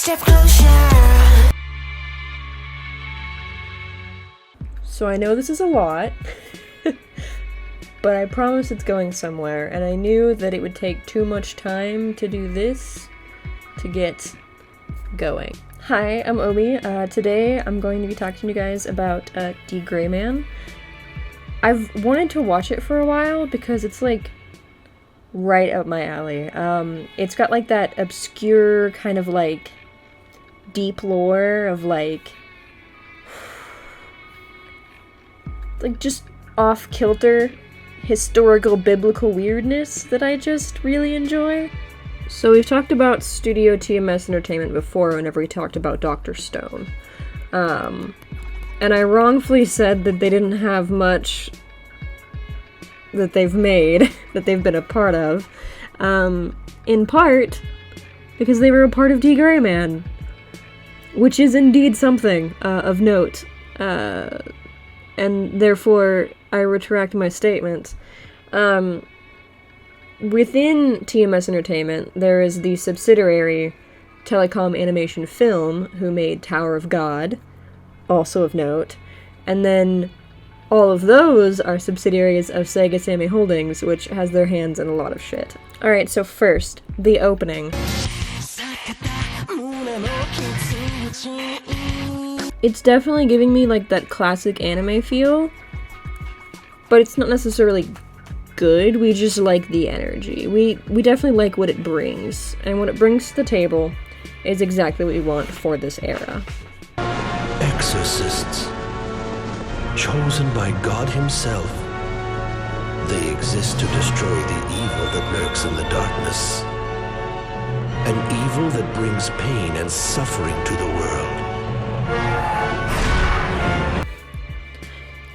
step closer. So I know this is a lot, but I promise it's going somewhere, and I knew that it would take too much time to do this to get going. Hi, I'm Obi. Today I'm going to be talking to you guys about D.Gray-man. I've wanted to watch it for a while because it's like right up my alley. It's got like that obscure kind of like deep lore of like just off-kilter historical biblical weirdness that I just really enjoy. So we've talked about Studio TMS Entertainment before whenever we talked about Dr. Stone. And I wrongfully said that they didn't have much that they've made, that they've been a part of, in part because they were a part of D.Gray-man, which is indeed something of note, and therefore I retract my statement. Within TMS Entertainment, there is the subsidiary Telecom Animation Film, who made Tower of God, also of note, and then all of those are subsidiaries of Sega Sammy Holdings, which has their hands in a lot of shit. Alright, so first, the opening. It's definitely giving me like that classic anime feel, but it's not necessarily good, we just like the energy. We definitely like what it brings, and what it brings to the table is exactly what we want for this era. Exorcists, chosen by God himself. They exist to destroy the evil that lurks in the darkness. An evil that brings pain and suffering to the world.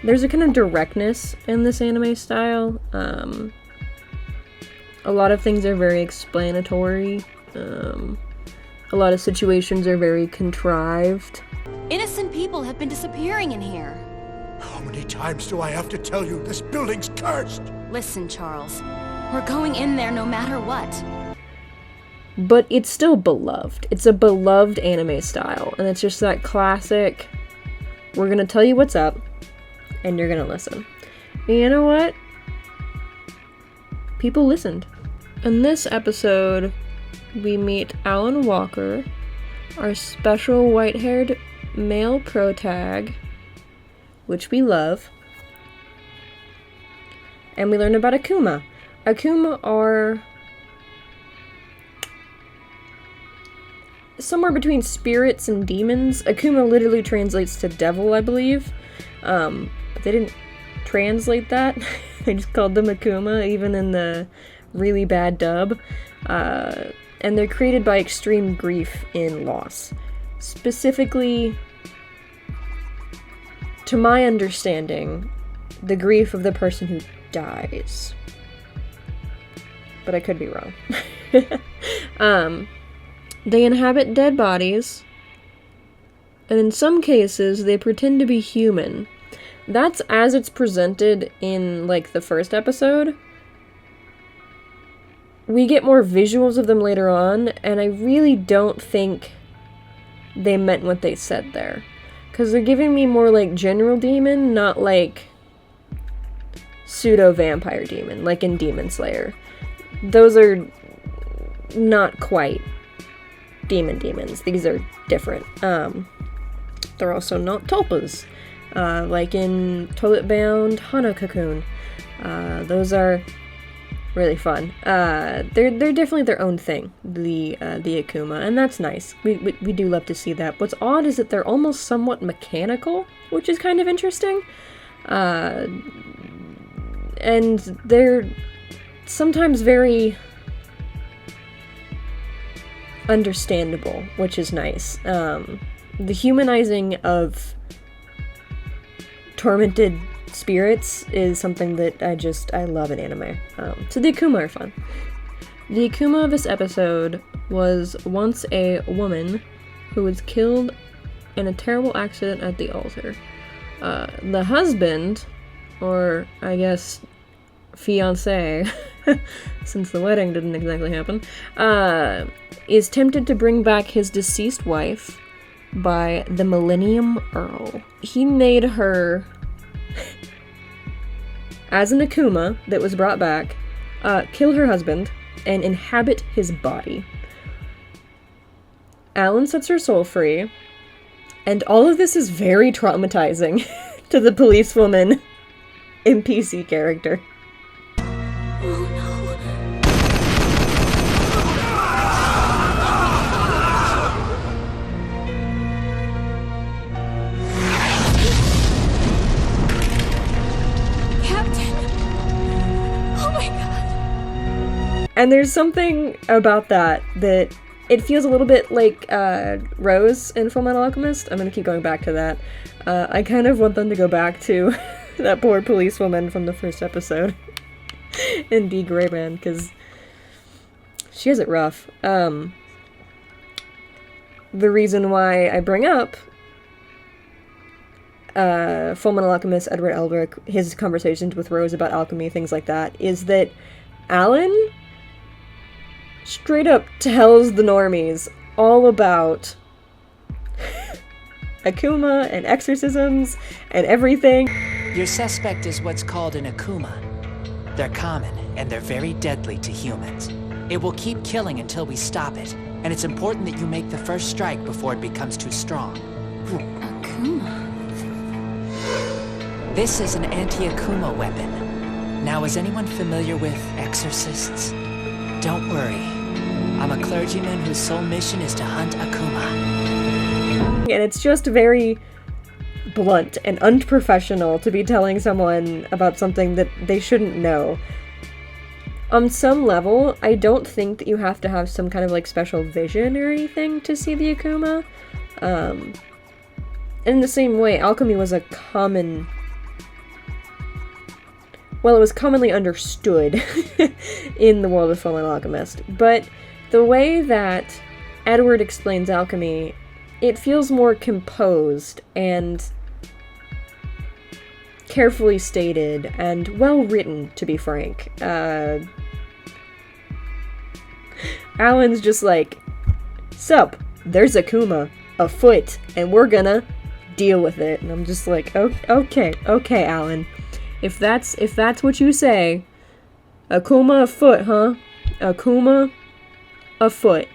There's a kind of directness in this anime style. A lot of things are very explanatory. A lot of situations are very contrived. Innocent people have been disappearing in here. How many times do I have to tell you this building's cursed? Listen, Charles. We're going in there no matter what. But it's still beloved. It's a beloved anime style, and it's just that classic, we're gonna tell you what's up, and you're gonna listen. And you know what? People listened. In this episode, we meet Alan Walker, our special white-haired male protag, which we love. And we learn about Akuma. Akuma are somewhere between spirits and demons. Akuma literally translates to devil, I believe. But they didn't translate that. They just called them Akuma, even in the really bad dub. And they're created by extreme grief in loss. Specifically, to my understanding, the grief of the person who dies. But I could be wrong. They inhabit dead bodies, and in some cases, they pretend to be human. That's as it's presented in, like, the first episode. We get more visuals of them later on, and I really don't think they meant what they said there. Because they're giving me more like general demon, not like pseudo-vampire demon, like in Demon Slayer. Those are not quite demons. These are different. They're also not tulpas, like in Toilet Bound Hana Cocoon. Those are really fun. They're definitely their own thing, the Akuma, and that's nice. We do love to see that. What's odd is that they're almost somewhat mechanical, which is kind of interesting. And they're sometimes very understandable, which is nice. The humanizing of tormented spirits is something that I love in anime. So the Akuma are fun. The Akuma of this episode was once a woman who was killed in a terrible accident at the altar. The husband, or I guess fiancé, since the wedding didn't exactly happen, is tempted to bring back his deceased wife by the Millennium Earl. He made her, as an Akuma that was brought back, kill her husband and inhabit his body. Alan sets her soul free, and all of this is very traumatizing to the policewoman NPC character. Oh no. Captain! Oh my god. And there's something about that it feels a little bit like Rose in Fullmetal Alchemist. I'm gonna keep going back to that. I kind of want them to go back to that poor policewoman from the first episode in D.Gray-man, because she has it rough. The reason why I bring up Fullmetal Alchemist Edward Elric, his conversations with Rose about alchemy, things like that, is that Alan straight up tells the normies all about Akuma and exorcisms and everything. Your suspect is what's called an Akuma. They're common, and they're very deadly to humans. It will keep killing until we stop it, and it's important that you make the first strike before it becomes too strong. Akuma? This is an anti-Akuma weapon. Now, is anyone familiar with exorcists? Don't worry. I'm a clergyman whose sole mission is to hunt Akuma. And it's just very blunt and unprofessional to be telling someone about something that they shouldn't know. On some level, I don't think that you have to have some kind of like special vision or anything to see the Akuma. In the same way, alchemy was a common... Well, it was commonly understood in the world of Fullmetal Alchemist, but the way that Edward explains alchemy, it feels more composed and carefully stated and well written, to be frank. Alan's just like, sup, there's Akuma afoot, and we're gonna deal with it. And I'm just like, okay, Alan. If that's what you say, Akuma afoot, huh? Akuma afoot.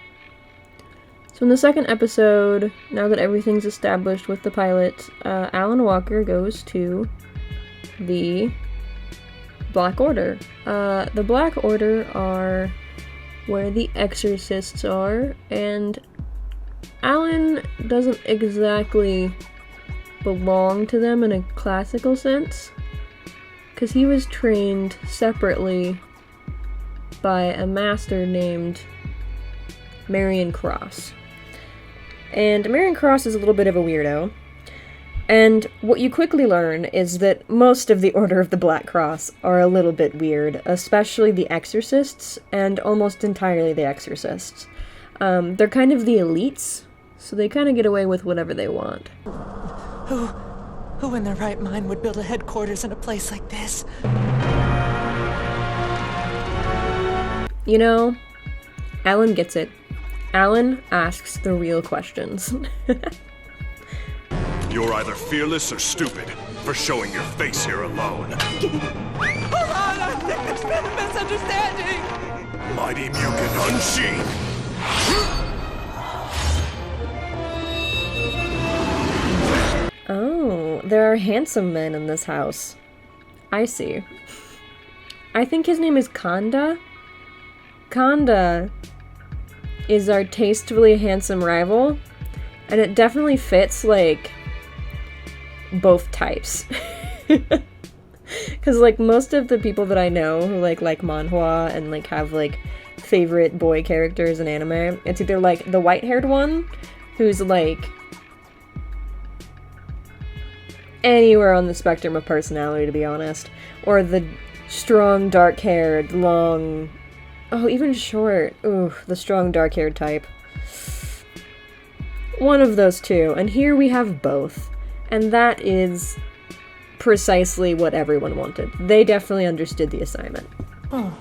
So in the second episode, now that everything's established with the pilot, Alan Walker goes to the Black Order. The Black Order are where the Exorcists are, and Alan doesn't exactly belong to them in a classical sense, because he was trained separately by a master named Marion Cross. And Marion Cross is a little bit of a weirdo, and what you quickly learn is that most of the Order of the Black Cross are a little bit weird, especially the Exorcists, and almost entirely the Exorcists. They're kind of the elites, so they kind of get away with whatever they want. Who in their right mind would build a headquarters in a place like this? You know, Alan gets it. Alan asks the real questions. You're either fearless or stupid for showing your face here alone. Hold on, I think there's been a misunderstanding. Mighty Mugen Unsheathed! Oh, there are handsome men in this house. I see. I think his name is Kanda. Kanda is our tastefully handsome rival, and it definitely fits, like, both types. Because, like, most of the people that I know who, like manhwa and, like, have, like, favorite boy characters in anime, it's either, like, the white-haired one, who's, like, anywhere on the spectrum of personality, to be honest, or the strong, dark-haired, long... Oh, even short. Ooh, the strong, dark-haired type. One of those two, and here we have both. And that is precisely what everyone wanted. They definitely understood the assignment. Oh,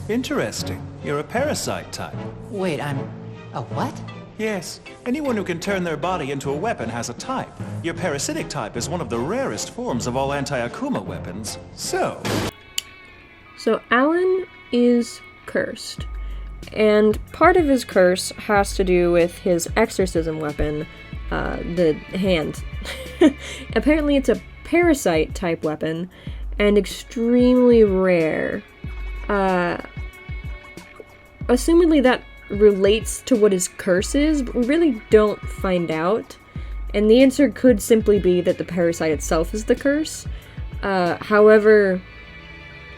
Interesting. You're a parasite type. Wait, I'm a what? Yes. Anyone who can turn their body into a weapon has a type. Your parasitic type is one of the rarest forms of all anti-Akuma weapons. So Alan is cursed. And part of his curse has to do with his exorcism weapon, the hand. Apparently it's a parasite type weapon, and extremely rare. Assumedly that relates to what his curse is, but we really don't find out. And the answer could simply be that the parasite itself is the curse. However,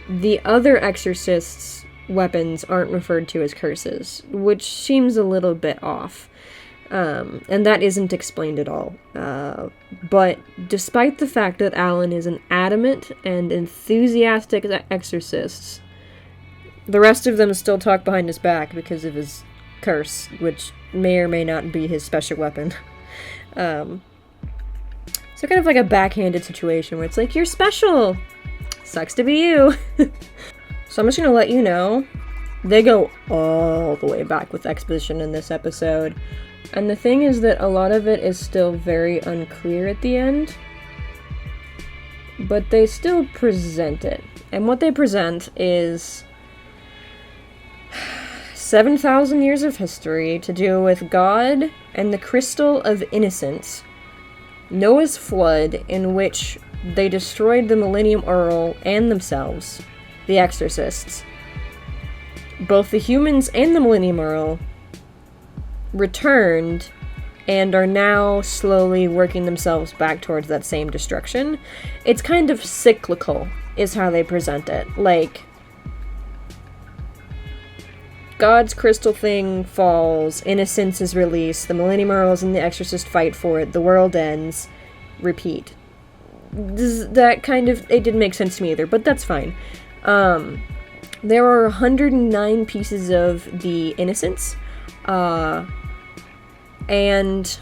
the other exorcists' weapons aren't referred to as curses, which seems a little bit off. And that isn't explained at all. But despite the fact that Alan is an adamant and enthusiastic exorcist, the rest of them still talk behind his back because of his curse, which may or may not be his special weapon. So kind of like a backhanded situation where it's like, you're special! Sucks to be you! So I'm just gonna let you know, they go all the way back with exposition in this episode. And the thing is that a lot of it is still very unclear at the end, but they still present it. And what they present is 7,000 years of history to do with God and the Crystal of Innocence, Noah's flood in which they destroyed the Millennium Earl and themselves, the Exorcists. Both the humans and the Millennium Earl returned and are now slowly working themselves back towards that same destruction. It's kind of cyclical, is how they present it. Like, God's crystal thing falls, Innocence is released, the Millennium Earls and the Exorcist fight for it, the world ends, repeat. That kind of, it didn't make sense to me either, but that's fine. There are 109 pieces of the Innocence, and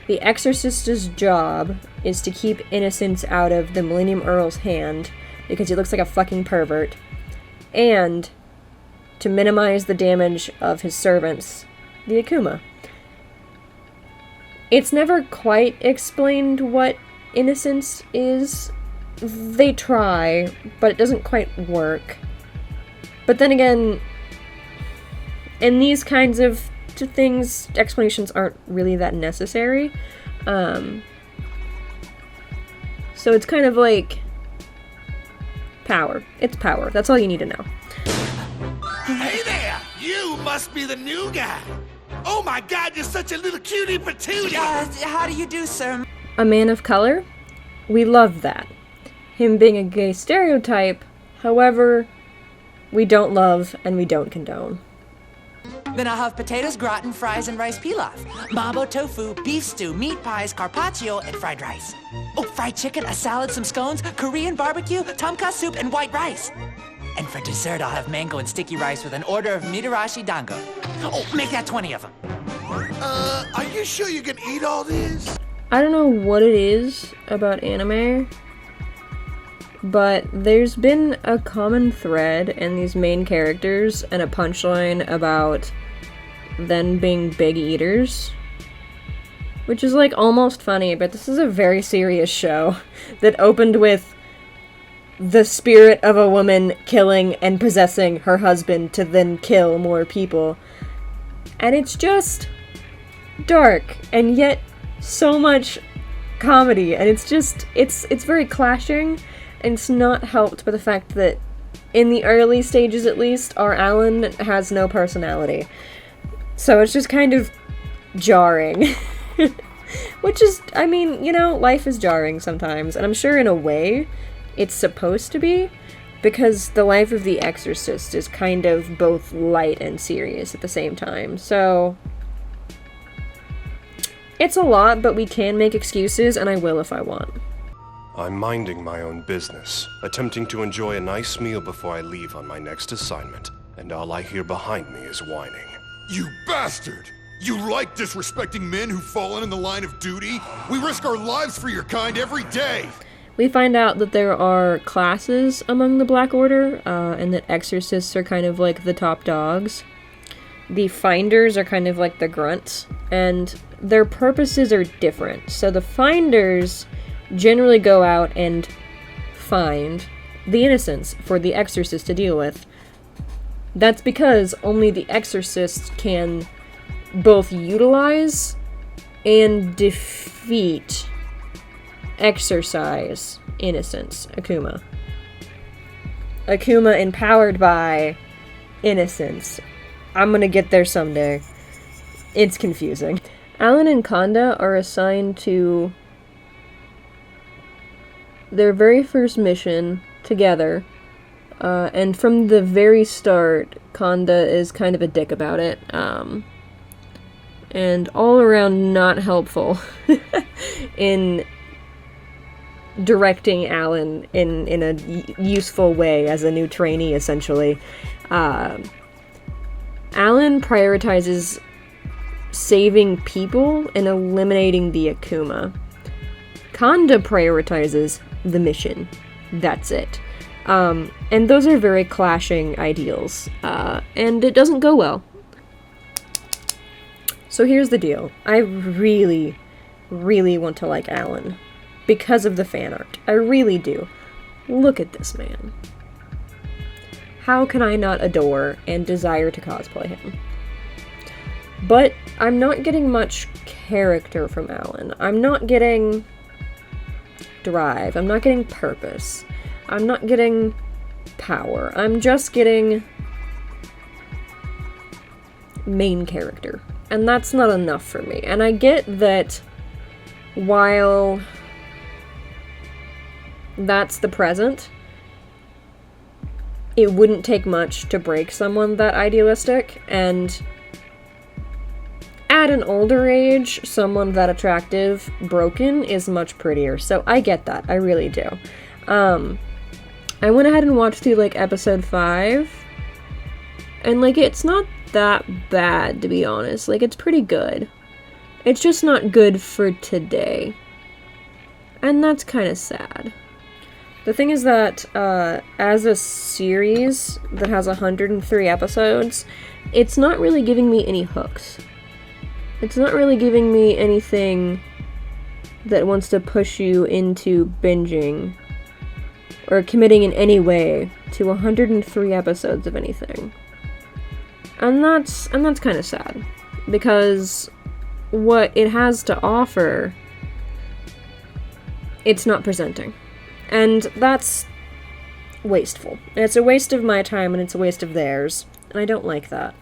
the Exorcist's job is to keep Innocence out of the Millennium Earl's hand, because he looks like a fucking pervert, and to minimize the damage of his servants, the Akuma. It's never quite explained what Innocence is. They try, but it doesn't quite work. But then again, in these kinds of things, explanations aren't really that necessary. So it's kind of like power. It's power. That's all you need to know. Hey there! You must be the new guy! Oh my god, you're such a little cutie patootie! How do you do, sir? A man of color? We love that. Him being a gay stereotype, however, we don't love and we don't condone. Then I'll have potatoes, gratin, fries, and rice pilaf. Mambo tofu, beef stew, meat pies, carpaccio, and fried rice. Oh, fried chicken, a salad, some scones, Korean barbecue, tom kha soup, and white rice. And for dessert, I'll have mango and sticky rice with an order of mitarashi dango. Oh, make that 20 of them. Are you sure you can eat all this? I don't know what it is about anime, but there's been a common thread in these main characters and a punchline about them being big eaters, which is like almost funny, but this is a very serious show that opened with the spirit of a woman killing and possessing her husband to then kill more people. And it's just dark, and yet so much comedy, and it's very clashing, and it's not helped by the fact that in the early stages at least, our Alan has no personality. So it's just kind of jarring. Which is, I mean, you know, life is jarring sometimes, and I'm sure in a way it's supposed to be, because the life of the Exorcist is kind of both light and serious at the same time. So it's a lot, but we can make excuses, and I will if I want. I'm minding my own business, attempting to enjoy a nice meal before I leave on my next assignment, and all I hear behind me is whining. You bastard! You like disrespecting men who've fallen in the line of duty? We risk our lives for your kind every day! We find out that there are classes among the Black Order, and that exorcists are kind of like the top dogs. The finders are kind of like the grunts, and their purposes are different. So the finders generally go out and find the innocents for the exorcist to deal with. That's because only the exorcist can both utilize and defeat exorcise Innocence, Akuma. Akuma empowered by Innocence. I'm gonna get there someday. It's confusing. Alan and Kanda are assigned to their very first mission together, and from the very start, Kanda is kind of a dick about it, and all around not helpful in directing Alan in a useful way as a new trainee, essentially. Alan prioritizes saving people and eliminating the Akuma. Kanda prioritizes the mission. That's it. And those are very clashing ideals, and it doesn't go well. So here's the deal. I really, really want to like Alan because of the fan art. I really do. Look at this man. How can I not adore and desire to cosplay him? But I'm not getting much character from Alan. I'm not getting drive. I'm not getting purpose. I'm not getting power. I'm just getting main character. And that's not enough for me. And I get that while that's the present, it wouldn't take much to break someone that idealistic, and at an older age, someone that attractive, broken, is much prettier. So I get that. I really do. I went ahead and watched through, like, episode 5, and, like, it's not that bad, to be honest. Like, it's pretty good. It's just not good for today. And that's kind of sad. The thing is that, as a series that has 103 episodes, it's not really giving me any hooks. It's not really giving me anything that wants to push you into binging or committing in any way to 103 episodes of anything. And that's kind of sad, because what it has to offer, it's not presenting. And that's wasteful. It's a waste of my time, and it's a waste of theirs, and I don't like that.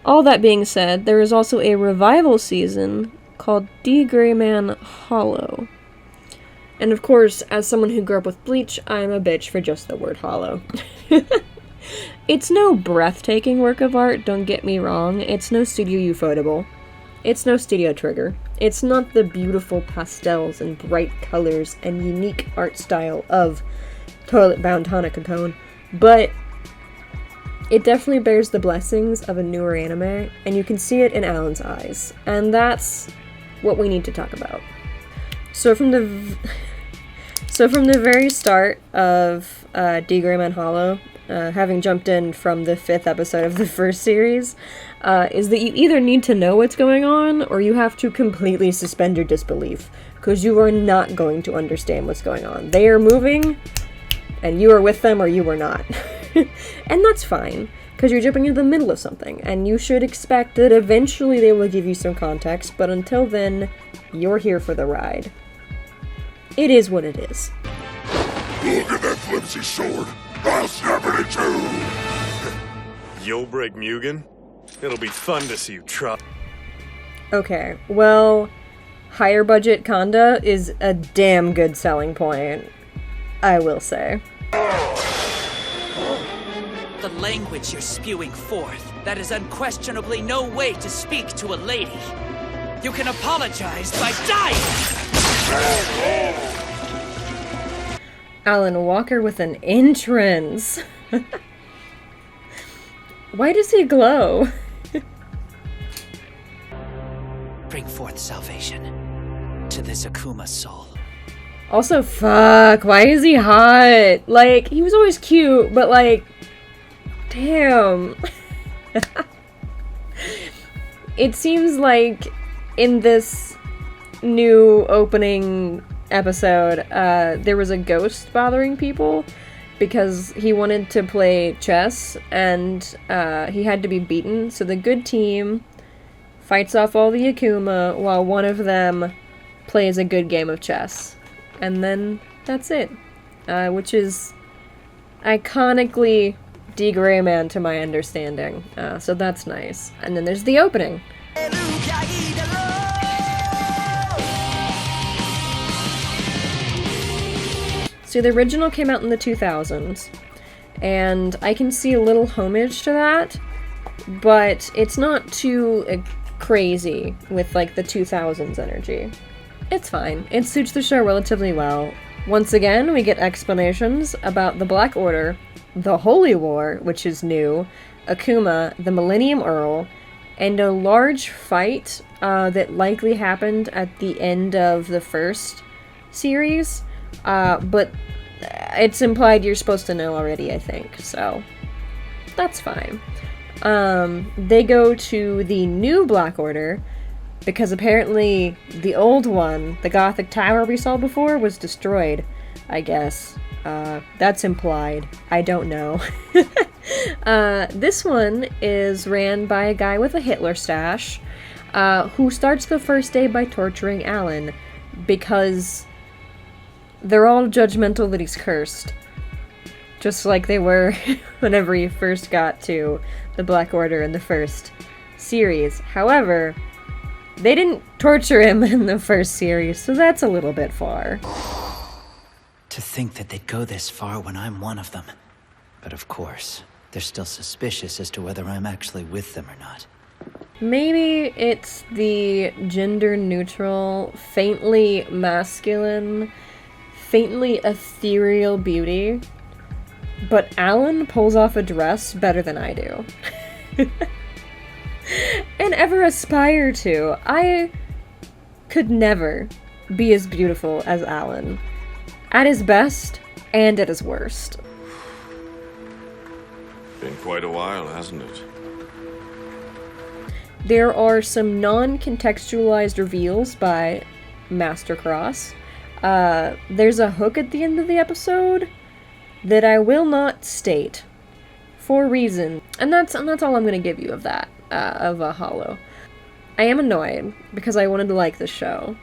All that being said, there is also a revival season called D.Gray-man Hallow. And of course, as someone who grew up with Bleach, I'm a bitch for just the word hollow. It's no breathtaking work of art, don't get me wrong. It's no Studio Ufotable. It's no Studio Trigger. It's not the beautiful pastels and bright colors and unique art style of Toilet Bound Hanako-kun, but it definitely bears the blessings of a newer anime, and you can see it in Alan's eyes, and that's what we need to talk about. So from the very start of D.Gray-man Hallow, having jumped in from the 5th episode of the first series, is that you either need to know what's going on, or you have to completely suspend your disbelief, because you are not going to understand what's going on. They are moving, and you are with them, or you are not. And that's fine, because you're jumping into the middle of something, and you should expect that eventually they will give you some context, but until then, you're here for the ride. It is what it is. Look at that flimsy sword! I'll snap it in two! You'll break Mugen? It'll be fun to see you try. Okay, well, higher budget Kanda is a damn good selling point, I will say. The language you're spewing forth, that is unquestionably no way to speak to a lady. You can apologize by dying! Alan Walker with an entrance. Why does he glow? Bring forth salvation to this Akuma soul. Also, fuck, why is he hot? Like, he was always cute, but like, damn. It seems like in this new opening episode, there was a ghost bothering people because he wanted to play chess and he had to be beaten. So the good team fights off all the Akuma while one of them plays a good game of chess. And then that's it. Which is iconically D.Gray-man to my understanding. So that's nice. And then there's the opening. So the original came out in the 2000s, and I can see a little homage to that, but it's not too crazy with like the 2000s energy. It's fine. It suits the show relatively well. Once again, we get explanations about the Black Order, the Holy War, which is new, Akuma, the Millennium Earl, and a large fight that likely happened at the end of the first series, but it's implied you're supposed to know already, I think, so that's fine. They go to the new Black Order, because apparently the old one, the Gothic Tower we saw before, was destroyed, I guess. That's implied. I don't know. This one is ran by a guy with a Hitler stash, who starts the first day by torturing Alan, because they're all judgmental that he's cursed. Just like they were whenever he first got to the Black Order in the first series. However, they didn't torture him in the first series, so that's a little bit far. To think that they'd go this far when I'm one of them. But of course, they're still suspicious as to whether I'm actually with them or not. Maybe it's the gender-neutral, faintly masculine, faintly ethereal beauty, but Alan pulls off a dress better than I do. And ever aspire to. I could never be as beautiful as Alan. At his best, and at his worst. Been quite a while, hasn't it? There are some non-contextualized reveals by Master Cross. There's a hook at the end of the episode that I will not state for a reason, and that's all I'm gonna give you of that, of Hallow. I am annoyed because I wanted to like the show.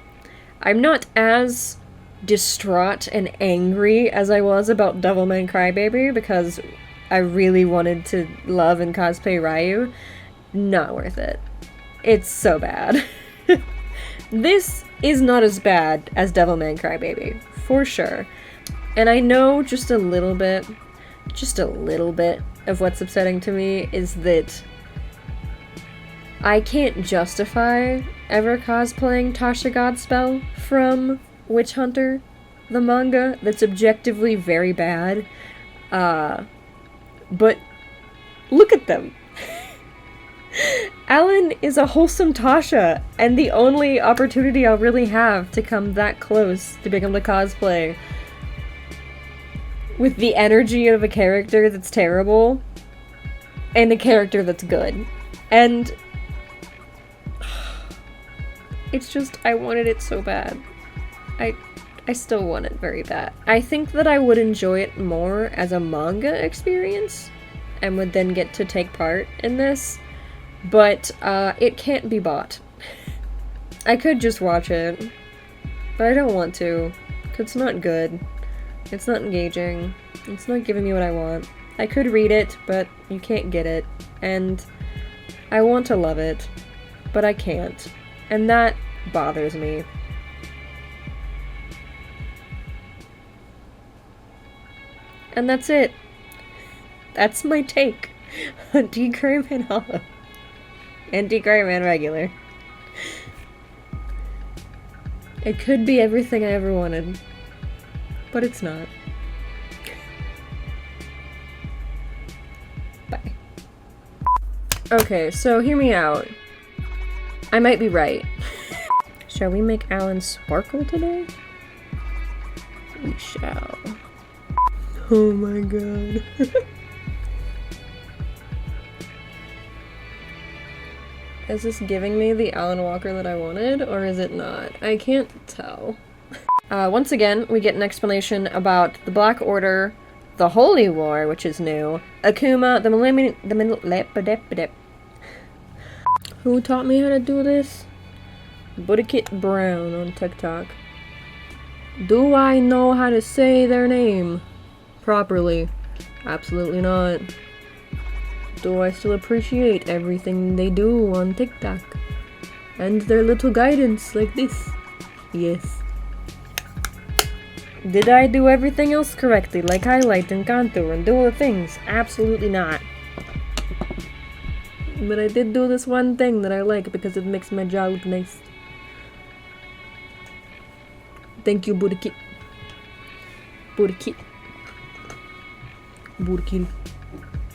I'm not as distraught and angry as I was about Devilman Crybaby because I really wanted to love and cosplay Ryu. Not worth it. It's so bad. This is not as bad as Devilman Crybaby, for sure. And I know just a little bit of what's upsetting to me is that I can't justify ever cosplaying Tasha Godspell from Witch Hunter, the manga, that's objectively very bad. But look at them. Alan is a wholesome Tasha, and the only opportunity I'll really have to come that close to become the cosplay with the energy of a character that's terrible and a character that's good. And it's just, I wanted it so bad. I still want it very bad. I think that I would enjoy it more as a manga experience and would then get to take part in this, but it can't be bought. I could just watch it, but I don't want to, because it's not good. It's not engaging. It's not giving me what I want. I could read it, but you can't get it, and I want to love it, but I can't, and that bothers me. And that's it. That's my take on D.Gray-man Hallow and D.Gray-man Regular. It could be everything I ever wanted, but it's not. Bye. Okay, so hear me out. I might be right. Shall we make Alan sparkle today? We shall. Oh my god. Is this giving me the Alan Walker that I wanted, or is it not? I can't tell. Once again, we get an explanation about the Black Order, the Holy War, which is new, Akuma, Who taught me how to do this? Budikit Brown on TikTok. Do I know how to say their name properly? Absolutely not. Do I still appreciate everything they do on TikTok? And their little guidance like this? Yes. Did I do everything else correctly, like highlight and contour and do all the things? Absolutely not. But I did do this one thing that I like because it makes my jaw look nice. Thank you, Budikit. Budikit. Budikit.